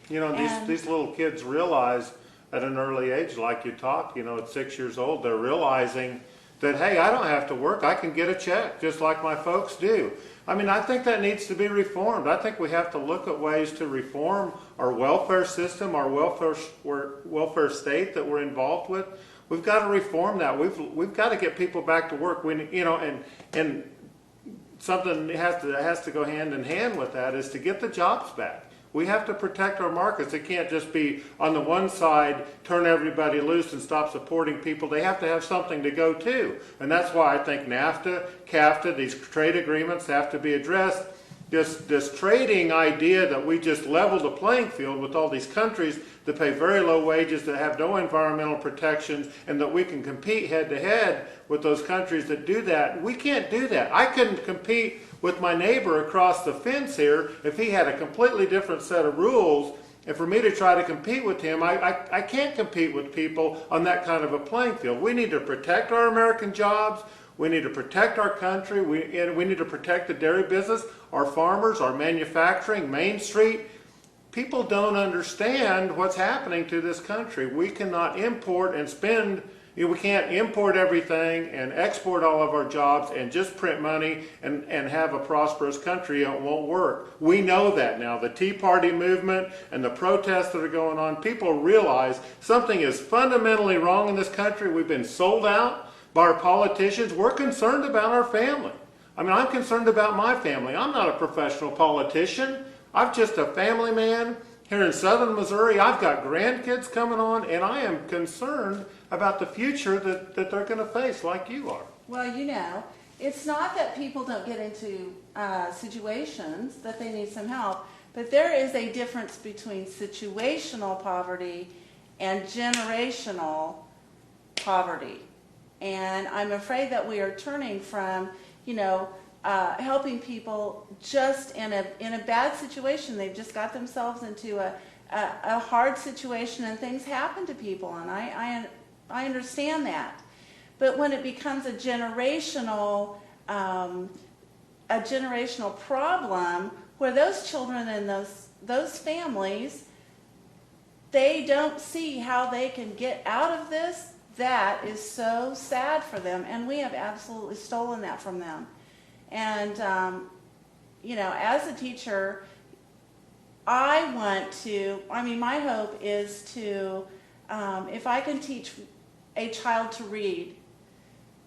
You know, these little kids realize at an early age, like you talk, you know, at 6 years old, they're realizing that, hey, I don't have to work. I can get a check just like my folks do. I mean, I think that needs to be reformed. I think we have to look at ways to reform our welfare system, our welfare state that we're involved with. We've got to reform that. We've got to get people back to work. And something that has to go hand in hand with that is to get the jobs back. We have to protect our markets. It can't just be on the one side, turn everybody loose and stop supporting people. They have to have something to go to. And that's why I think NAFTA, CAFTA, these trade agreements have to be addressed. This trading idea that we just level the playing field with all these countries that pay very low wages, that have no environmental protections, and that we can compete head to head with those countries that do that. We can't do that. I couldn't compete with my neighbor across the fence here if he had a completely different set of rules. And for me to try to compete with him, I can't compete with people on that kind of a playing field. We need to protect our American jobs. We need to protect our country. We need to protect the dairy business, our farmers, our manufacturing, Main Street. People don't understand what's happening to this country. We cannot import and spend. We can't import everything and export all of our jobs and just print money and have a prosperous country. It won't work. We know that now. The Tea Party movement and the protests that are going on, people realize something is fundamentally wrong in this country. We've been sold out by our politicians. We're concerned about our family. I mean, I'm concerned about my family. I'm not a professional politician. I'm just a family man here in southern Missouri. I've got grandkids coming on, and I am concerned about the future that they're going to face, like you are. Well, you know, it's not that people don't get into situations that they need some help, but there is a difference between situational poverty and generational poverty. And I'm afraid that we are turning from, helping people just in a bad situation. They've just got themselves into a hard situation, and things happen to people, and I understand that. But when it becomes a generational problem, where those children and those families, they don't see how they can get out of this, that is so sad for them, and we have absolutely stolen that from them. And as a teacher, my hope is to, if I can teach a child to read,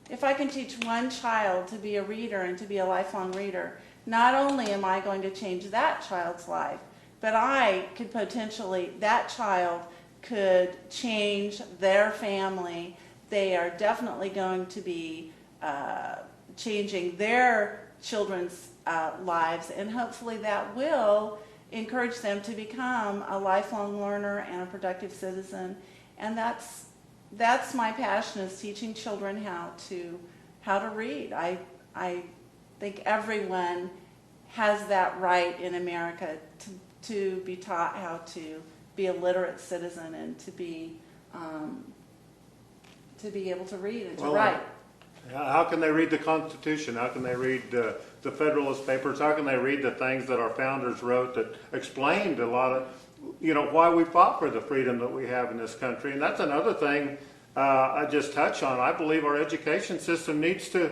if I can teach one child to be a reader and to be a lifelong reader, not only am I going to change that child's life, but that child could change their family. They are definitely going to be changing their children's lives, and hopefully that will encourage them to become a lifelong learner and a productive citizen. And that's my passion, is teaching children how to read. I think everyone has that right in America to be taught how to be a literate citizen and to be able to read and to write. How can they read the Constitution? How can they read the Federalist Papers? How can they read the things that our founders wrote that explained a lot of, why we fought for the freedom that we have in this country? And that's another thing I just touched on. I believe our education system needs to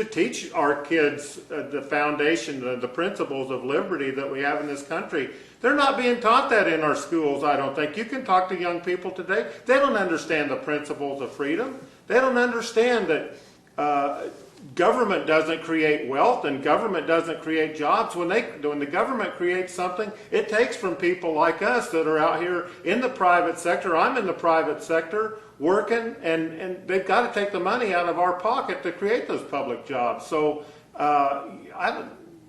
teach our kids the foundation, the principles of liberty that we have in this country. They're not being taught that in our schools, I don't think. You can talk to young people today. They don't understand the principles of freedom. They don't understand that government doesn't create wealth and government doesn't create jobs. When the government creates something, it takes from people like us that are out here in the private sector. I'm in the private sector working, and they've got to take the money out of our pocket to create those public jobs. So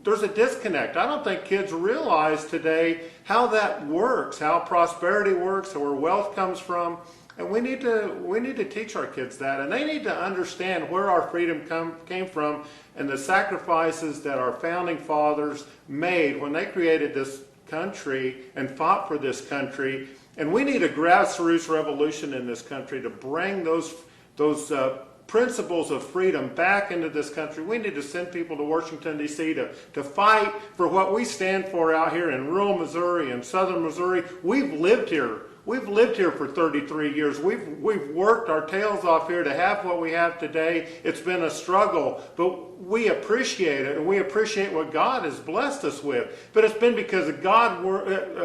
there's a disconnect. I don't think kids realize today how that works, how prosperity works, where wealth comes from. And we need to teach our kids that, and they need to understand where our freedom came from and the sacrifices that our founding fathers made when they created this country and fought for this country. And we need a grassroots revolution in this country to bring those principles of freedom back into this country. We need to send people to Washington, D.C. to fight for what we stand for out here in rural Missouri and southern Missouri. We've lived here. We've lived here for 33 years. We've worked our tails off here to have what we have today. It's been a struggle, but we appreciate it, and we appreciate what God has blessed us with. But it's been because of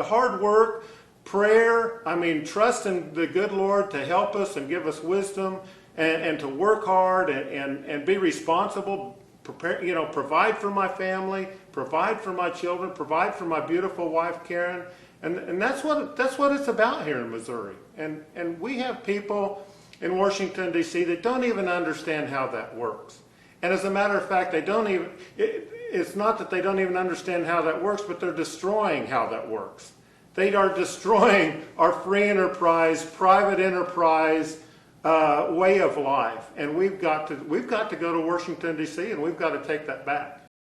hard work, prayer, trusting the good Lord to help us and give us wisdom, and to work hard and be responsible, provide for my family, provide for my children, provide for my beautiful wife, Karen. And that's what it's about here in Missouri. And we have people in Washington, D.C. that don't even understand how that works. And as a matter of fact, it's not that they don't even understand how that works, but they're destroying how that works. They are destroying our free enterprise, private enterprise way of life. And we've got to go to Washington, D.C., and we've got to take that back.